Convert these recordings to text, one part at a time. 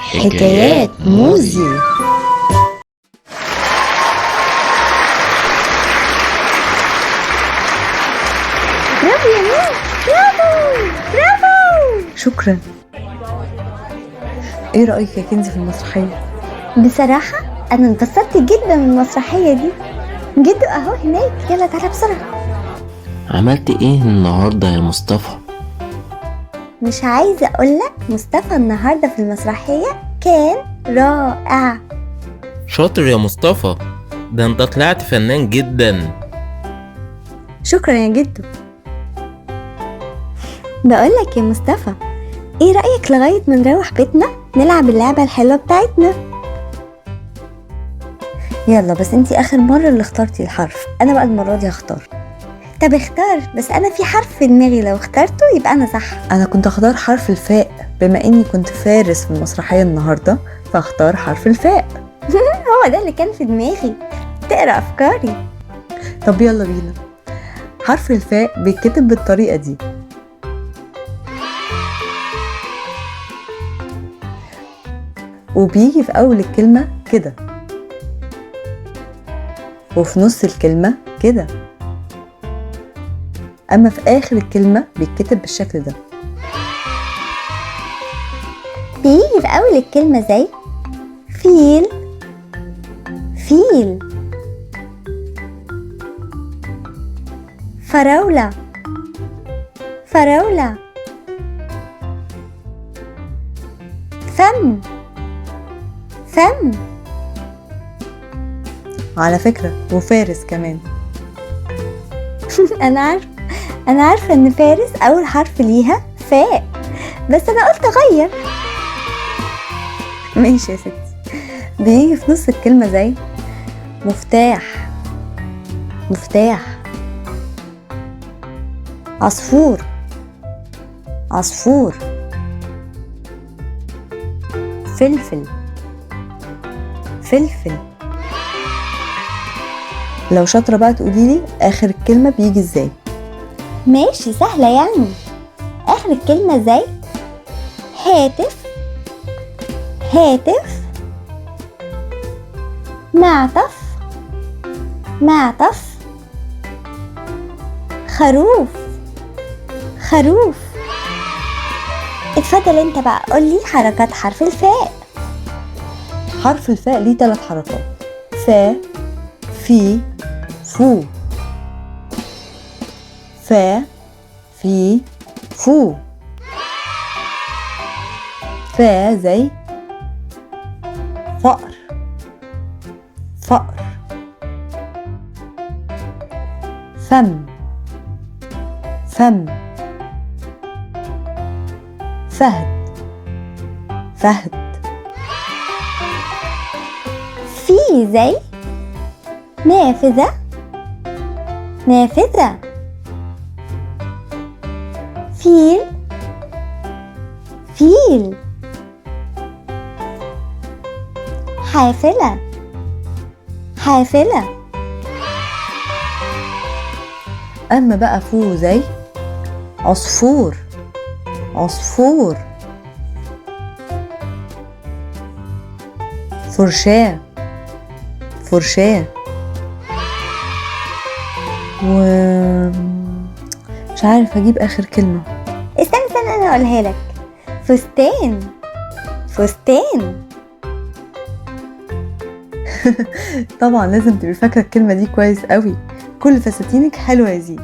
حكايات موزي. برافو يا مين، برافو برافو. شكرا. ايه رأيك يا كنزي في المسرحية؟ بصراحة أنا انبسطت جدا من المسرحية دي. جدو أهو هناك، يلا تعالى بسرعة. عملت ايه النهاردة يا مصطفى؟ مش عايزة أقولك مصطفى النهاردة في المسرحية كان رائع. شاطر يا مصطفى، ده انت طلعت فنان جدا. شكرا يا جدو. بقولك يا مصطفى، ايه رأيك لغاية ما نروح بيتنا نلعب اللعبة الحلوة بتاعتنا؟ يلا، بس انتي اخر مرة اللي اخترتي الحرف، انا بقى المرة دي هختار. طب اختار، بس انا في حرف في دماغي لو اخترته يبقى انا صح. انا كنت اختار حرف الفاء، بما اني كنت فارس في المسرحية النهاردة فاختار حرف الفاء. هو ده اللي كان في دماغي، تقرأ افكاري. طب يلا بينا. حرف الفاء بيتكتب بالطريقة دي، وبيجي في اول الكلمة كده، وفي نص الكلمة كده، اما في اخر الكلمة بيتكتب بالشكل ده. بيجي في اول الكلمة زي فيل، فيل. فراولة، فراولة. فم، فم. على فكرة وفارس كمان. انا عارفة ان فارس اول حرف ليها فاء، بس انا قلت اغير. ماشي يا ستي. بيجي في نص الكلمة زي مفتاح، مفتاح. عصفور، عصفور. فلفل، فلفل. لو شاطرة بقى تقوليلي آخر الكلمة بيجي ازاي؟ ماشي، سهلة يعني. اخر الكلمة زي هاتف، هاتف. معطف، معطف. خروف، خروف. اتفضل انت بقى قولي حركات حرف الفاء. حرف الفاء ليه 3 حركات: فا، في، فو. فا، في، فو. فا زي فأر، فأر. فم، فم. فهد، فهد. في زي نافذة، نافذة. فيل، فيل. حافلة، حافلة. أما بقى فو زي عصفور، عصفور. فرشاة، فرشاة. مش عارف اجيب اخر كلمة. استنى انا اقولها لك. فستان، فستان. طبعا لازم تبقي فاكرة الكلمة دي كويس قوي. كل فساتينك حلوة يا زي.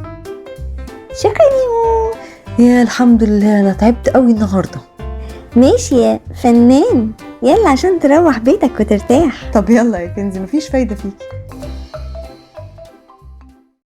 شكرا يمو. يا الحمد لله، انا تعبت قوي النهاردة. ماشي يا فنان، يلا عشان تروح بيتك وترتاح. طب يلا يا كنزي، مفيش فايدة فيكي.